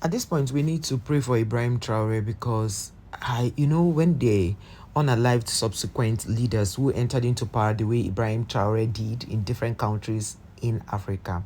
At this point, we need to pray for Ibrahim Traore because when they unalived subsequent leaders who entered into power the way Ibrahim Traore did in different countries in Africa,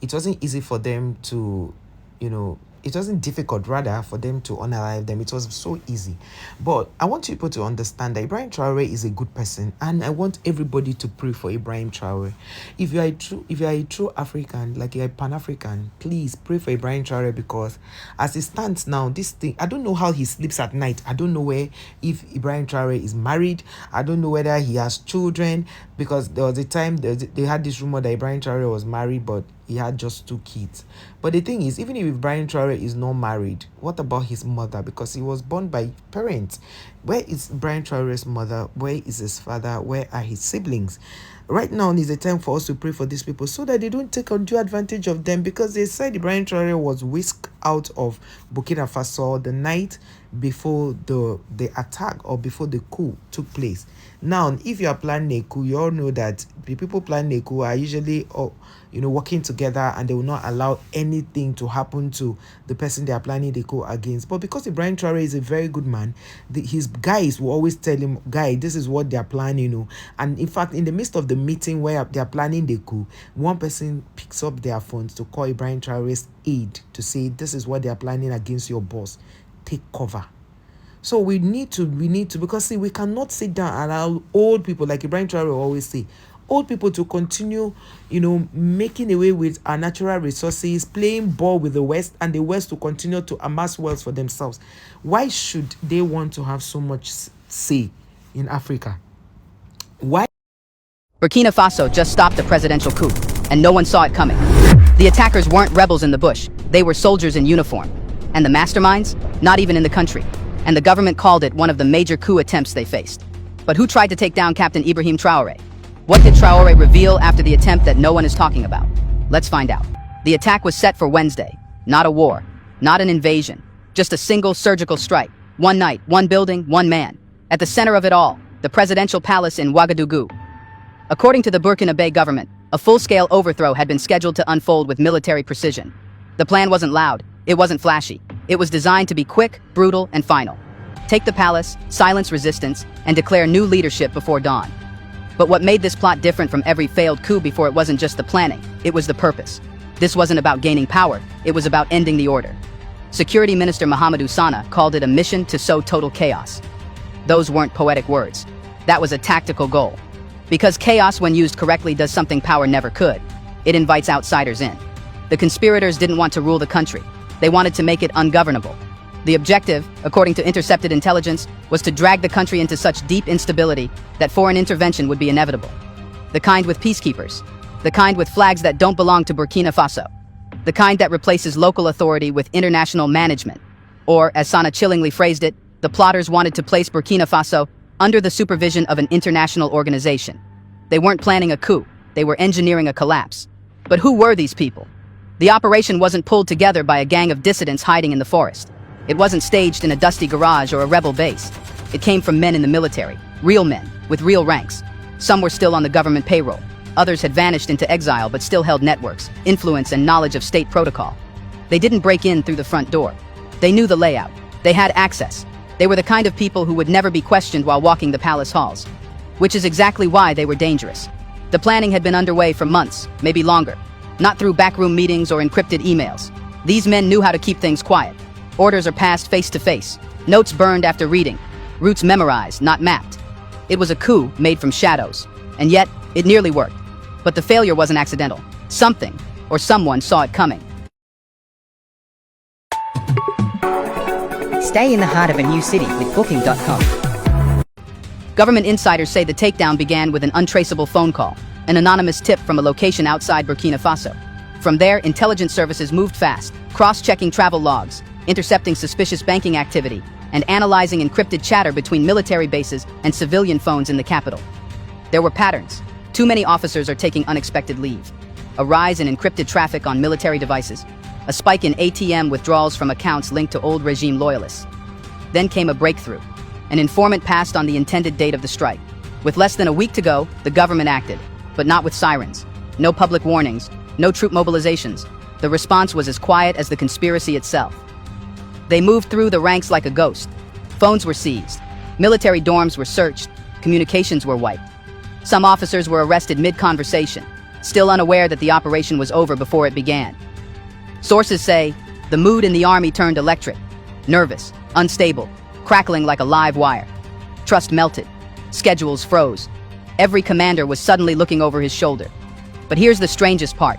it wasn't easy for them to, it wasn't difficult rather for them to unalive them. It was so easy. But I want people to understand that Ibrahim Traore is a good person, and I want everybody to pray for Ibrahim Traore. If you are a true African, like you're a Pan-African, please pray for Ibrahim Traore, because as it stands now, this thing, I don't know how he sleeps at night. I don't know if Ibrahim Traore is married. I don't know whether he has children, because there was a time they had this rumor that Ibrahim Traore was married, but he had just 2 kids. But the thing is, even if Ibrahim Traore is not married, what about his mother? Because he was born by parents. Where is Ibrahim Traore's mother? Where is his father? Where are his siblings? Right now is the time for us to pray for these people so that they don't take undue advantage of them, because they said Ibrahim Traore was whisked out of Burkina Faso the night before the attack or before the coup took place. Now, if you are planning a coup, you all know that the people planning a coup are usually working together, and they will not allow anything to happen to the person they are planning the coup against. But because Ibrahim Traore is a very good man, his guys will always tell him, guy, this is what they are planning, And in fact, in the midst of the meeting where they are planning the coup, one person picks up their phones to call Ibrahim Traore's aide to say, this is what they are planning against your boss. Take cover. So we need to, because we cannot sit down and allow old people, like Ibrahim Traore always say, old people to continue, making away with our natural resources, playing ball with the West, and the West to continue to amass wealth for themselves. Why should they want to have so much say in Africa? Why? Burkina Faso just stopped the presidential coup, and no one saw it coming. The attackers weren't rebels in the bush, they were soldiers in uniform. And the masterminds? Not even in the country. And the government called it one of the major coup attempts they faced. But who tried to take down Captain Ibrahim Traore? What did Traore reveal after the attempt that no one is talking about? Let's find out. The attack was set for Wednesday. Not a war. Not an invasion. Just a single surgical strike. One night, one building, one man. At the center of it all, the presidential palace in Ouagadougou. According to the Burkinabe government, a full-scale overthrow had been scheduled to unfold with military precision. The plan wasn't loud. It wasn't flashy. It was designed to be quick, brutal, and final. Take the palace, silence resistance, and declare new leadership before dawn. But what made this plot different from every failed coup before it wasn't just the planning, it was the purpose. This wasn't about gaining power, it was about ending the order. Security Minister Mahamadou Sana called it a mission to sow total chaos. Those weren't poetic words. That was a tactical goal. Because chaos, when used correctly, does something power never could. It invites outsiders in. The conspirators didn't want to rule the country. They wanted to make it ungovernable. The objective, according to intercepted intelligence, was to drag the country into such deep instability that foreign intervention would be inevitable. The kind with peacekeepers. The kind with flags that don't belong to Burkina Faso. The kind that replaces local authority with international management. Or, as Sana chillingly phrased it, the plotters wanted to place Burkina Faso under the supervision of an international organization. They weren't planning a coup, they were engineering a collapse. But who were these people? The operation wasn't pulled together by a gang of dissidents hiding in the forest. It wasn't staged in a dusty garage or a rebel base. It came from men in the military, real men, with real ranks. Some were still on the government payroll. Others had vanished into exile but still held networks, influence, and knowledge of state protocol. They didn't break in through the front door. They knew the layout. They had access. They were the kind of people who would never be questioned while walking the palace halls. Which is exactly why they were dangerous. The planning had been underway for months, maybe longer. Not through backroom meetings or encrypted emails. These men knew how to keep things quiet. Orders are passed face to face. Notes burned after reading. Routes memorized, not mapped. It was a coup made from shadows. And yet, it nearly worked. But the failure wasn't accidental. Something, or someone, saw it coming. Stay in the heart of a new city with Booking.com. Government insiders say the takedown began with an untraceable phone call, an anonymous tip from a location outside Burkina Faso. From there, intelligence services moved fast, cross-checking travel logs, intercepting suspicious banking activity, and analyzing encrypted chatter between military bases and civilian phones in the capital. There were patterns. Too many officers are taking unexpected leave. A rise in encrypted traffic on military devices. A spike in ATM withdrawals from accounts linked to old regime loyalists. Then came a breakthrough. An informant passed on the intended date of the strike. With less than a week to go, the government acted, but not with sirens. No public warnings, no troop mobilizations, The response was as quiet as the conspiracy itself. They moved through the ranks like a ghost. Phones were seized. Military dorms were searched. Communications were wiped. Some officers were arrested mid-conversation, still unaware that the operation was over before it began. Sources say the mood in the army turned electric, nervous, unstable, crackling like a live wire. Trust melted. Schedules froze. Every commander was suddenly looking over his shoulder. But here's the strangest part.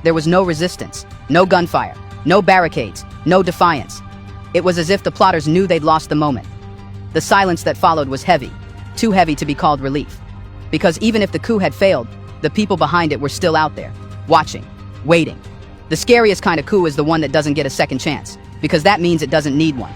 There was no resistance, no gunfire, no barricades, no defiance. It was as if the plotters knew they'd lost the moment. The silence that followed was heavy, too heavy to be called relief. Because even if the coup had failed, the people behind it were still out there, watching, waiting. The scariest kind of coup is the one that doesn't get a second chance, because that means it doesn't need one.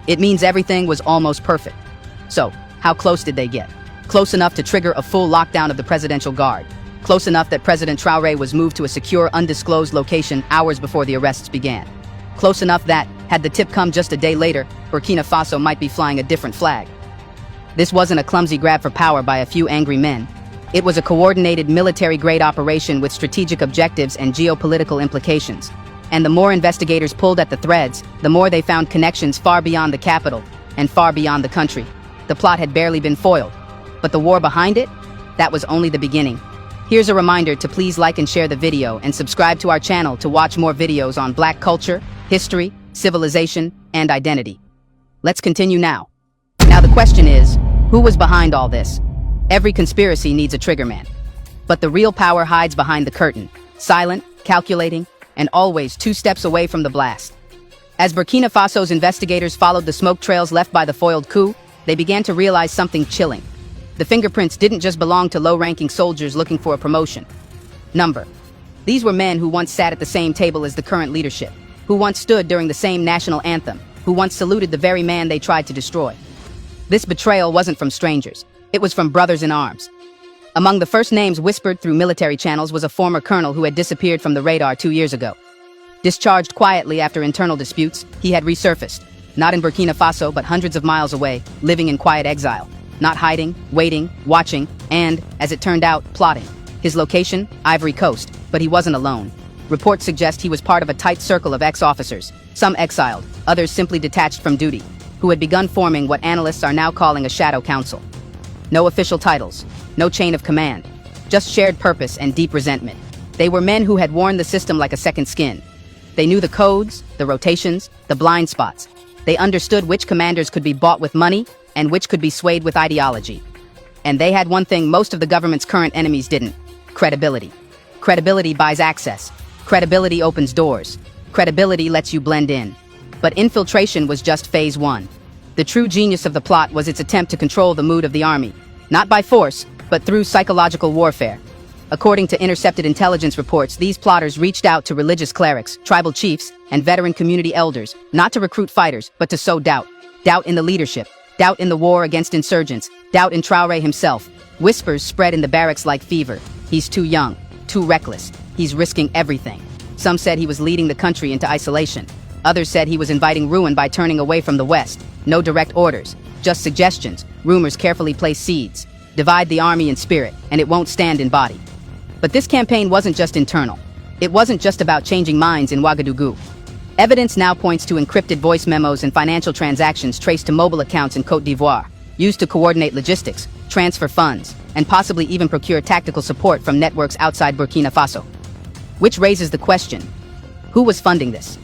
It means everything was almost perfect. So, how close did they get? Close enough to trigger a full lockdown of the presidential guard. Close enough that President Traore was moved to a secure, undisclosed location hours before the arrests began. Close enough that, had the tip come just a day later, Burkina Faso might be flying a different flag. This wasn't a clumsy grab for power by a few angry men. It was a coordinated military-grade operation with strategic objectives and geopolitical implications. And the more investigators pulled at the threads, the more they found connections far beyond the capital and far beyond the country. The plot had barely been foiled. But the war behind it? That was only the beginning. Here's a reminder to please like and share the video and subscribe to our channel to watch more videos on Black culture, history, civilization, and identity. Let's continue now. Now the question is, who was behind all this? Every conspiracy needs a triggerman. But the real power hides behind the curtain, silent, calculating, and always 2 steps away from the blast. As Burkina Faso's investigators followed the smoke trails left by the foiled coup, they began to realize something chilling. The fingerprints didn't just belong to low-ranking soldiers looking for a promotion. Number. These were men who once sat at the same table as the current leadership, who once stood during the same national anthem, who once saluted the very man they tried to destroy. This betrayal wasn't from strangers. It was from brothers in arms. Among the first names whispered through military channels was a former colonel who had disappeared from the radar 2 years ago. Discharged quietly after internal disputes, he had resurfaced, not in Burkina Faso but hundreds of miles away, living in quiet exile, not hiding, waiting, watching, and, as it turned out, plotting. His location? Ivory Coast, but he wasn't alone. Reports suggest he was part of a tight circle of ex-officers, some exiled, others simply detached from duty, who had begun forming what analysts are now calling a shadow council. No official titles, no chain of command, just shared purpose and deep resentment. They were men who had worn the system like a second skin. They knew the codes, the rotations, the blind spots. They understood which commanders could be bought with money and which could be swayed with ideology. And they had one thing most of the government's current enemies didn't: credibility. Credibility buys access. Credibility opens doors. Credibility lets you blend in. But infiltration was just phase 1. The true genius of the plot was its attempt to control the mood of the army, not by force, but through psychological warfare. According to intercepted intelligence reports, these plotters reached out to religious clerics, tribal chiefs, and veteran community elders, not to recruit fighters, but to sow doubt. Doubt in the leadership, doubt in the war against insurgents, doubt in Traore himself. Whispers spread in the barracks like fever. He's too young, too reckless. He's risking everything. Some said he was leading the country into isolation. Others said he was inviting ruin by turning away from the West. No direct orders, just suggestions. Rumors carefully place seeds. Divide the army in spirit, and it won't stand in body. But this campaign wasn't just internal. It wasn't just about changing minds in Ouagadougou. Evidence now points to encrypted voice memos and financial transactions traced to mobile accounts in Côte d'Ivoire, used to coordinate logistics, transfer funds, and possibly even procure tactical support from networks outside Burkina Faso. Which raises the question, who was funding this?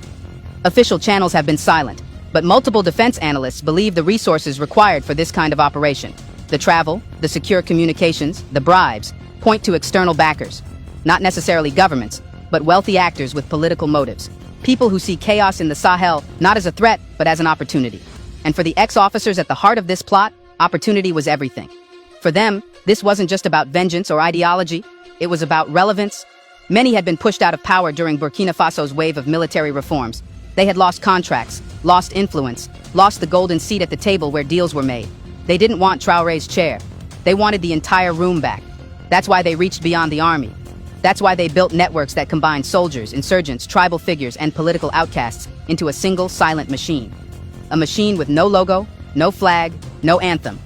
Official channels have been silent, but multiple defense analysts believe the resources required for this kind of operation, the travel, the secure communications, the bribes, point to external backers. Not necessarily governments, but wealthy actors with political motives. People who see chaos in the Sahel not as a threat, but as an opportunity. And for the ex-officers at the heart of this plot, opportunity was everything. For them, this wasn't just about vengeance or ideology, it was about relevance. Many had been pushed out of power during Burkina Faso's wave of military reforms. They had lost contracts, lost influence, lost the golden seat at the table where deals were made. They didn't want Traore's chair. They wanted the entire room back. That's why they reached beyond the army. That's why they built networks that combined soldiers, insurgents, tribal figures, and political outcasts into a single silent machine. A machine with no logo, no flag, no anthem,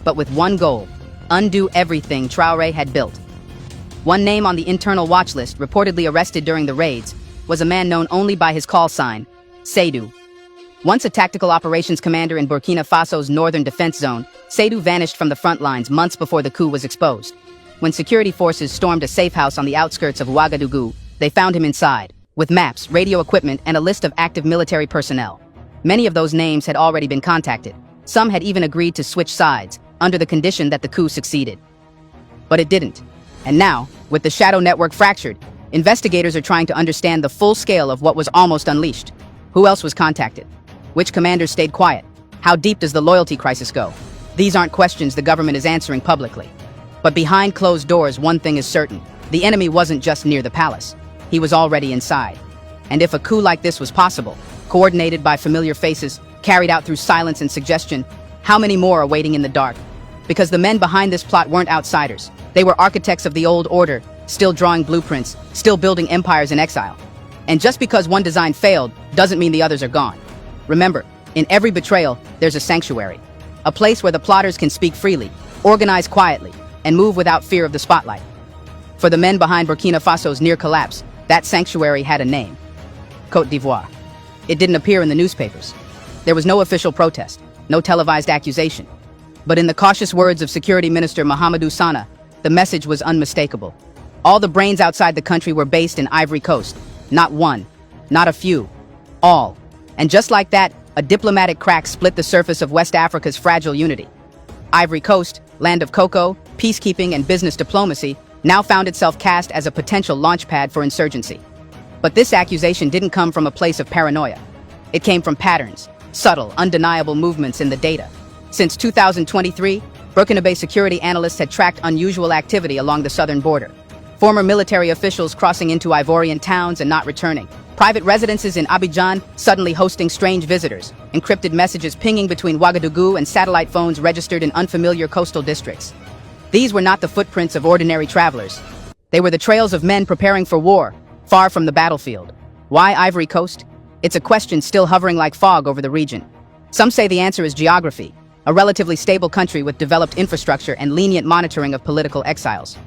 but with one goal: undo everything Traore had built. One name on the internal watch list, reportedly arrested during the raids, was a man known only by his call sign, Seydou. Once a tactical operations commander in Burkina Faso's northern defense zone, Seydou vanished from the front lines months before the coup was exposed. When security forces stormed a safe house on the outskirts of Ouagadougou, they found him inside, with maps, radio equipment, and a list of active military personnel. Many of those names had already been contacted. Some had even agreed to switch sides, under the condition that the coup succeeded. But it didn't. And now, with the shadow network fractured, investigators are trying to understand the full scale of what was almost unleashed. Who else was contacted? Which commanders stayed quiet? How deep does the loyalty crisis go? These aren't questions the government is answering publicly. But behind closed doors, one thing is certain. The enemy wasn't just near the palace. He was already inside. And if a coup like this was possible, coordinated by familiar faces, carried out through silence and suggestion, how many more are waiting in the dark? Because the men behind this plot weren't outsiders. They were architects of the old order, still drawing blueprints, still building empires in exile. And just because one design failed doesn't mean the others are gone. Remember, in every betrayal, there's a sanctuary. A place where the plotters can speak freely, organize quietly, and move without fear of the spotlight. For the men behind Burkina Faso's near collapse, that sanctuary had a name: Côte d'Ivoire. It didn't appear in the newspapers. There was no official protest, no televised accusation. But in the cautious words of Security Minister Mahamadou Sana, the message was unmistakable. All the brains outside the country were based in Ivory Coast. Not one, not a few, all. And just like that, a diplomatic crack split the surface of West Africa's fragile unity. Ivory Coast, land of cocoa, peacekeeping, and business diplomacy, now found itself cast as a potential launchpad for insurgency. But this accusation didn't come from a place of paranoia. It came from patterns, subtle, undeniable movements in the data. Since 2023, Burkinabe security analysts had tracked unusual activity along the southern border. Former military officials crossing into Ivorian towns and not returning. Private residences in Abidjan suddenly hosting strange visitors. Encrypted messages pinging between Ouagadougou and satellite phones registered in unfamiliar coastal districts. These were not the footprints of ordinary travelers. They were the trails of men preparing for war, far from the battlefield. Why Ivory Coast? It's a question still hovering like fog over the region. Some say the answer is geography, a relatively stable country with developed infrastructure and lenient monitoring of political exiles.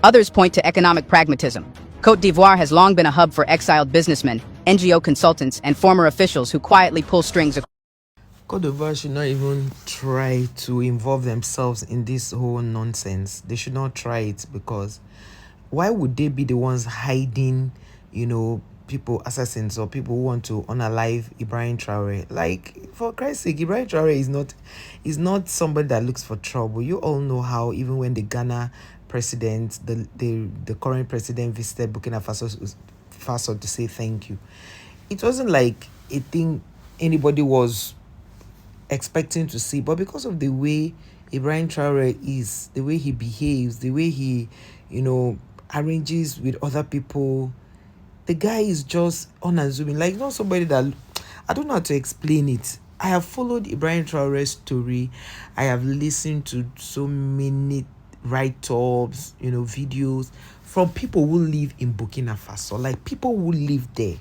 Others point to economic pragmatism. Côte d'Ivoire has long been a hub for exiled businessmen, NGO consultants, and former officials who quietly pull strings. Cote d'Ivoire should not even try to involve themselves in this whole nonsense. They should not try it, because why would they be the ones hiding, people, assassins, or people who want to unalive Ibrahim Traore? Like, for Christ's sake, Ibrahim Traore is not somebody that looks for trouble. You all know how even when the Ghana president, the current president, visited Burkina Faso to say thank you, it wasn't like a thing anybody was expecting to see. But because of the way Ibrahim Traore is, the way he behaves, the way he, arranges with other people, the guy is just unassuming. Like, not somebody that, I don't know how to explain it. I have followed Ibrahim Traore's story. I have listened to so many write-ups, videos from people who live in Burkina Faso. Like, people who live there.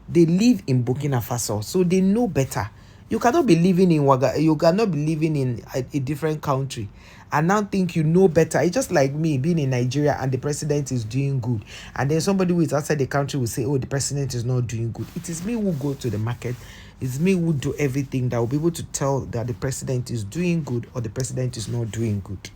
They live in Burkina Faso, so they know better. You cannot be living in you cannot be living in a different country and now think you know better. It's just like me being in Nigeria and the president is doing good, and then somebody who is outside the country will say, oh, the president is not doing good. It is me who go to the market. It's me who do everything that will be able to tell that the president is doing good or the president is not doing good.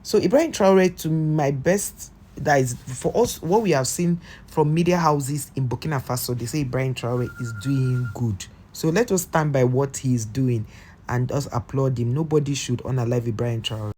So Ibrahim Traore, to my best, that is for us, what we have seen from media houses in Burkina Faso, they say Ibrahim Traore is doing good. So let us stand by what he is doing and us applaud him. Nobody should unalive Ibrahim Traore.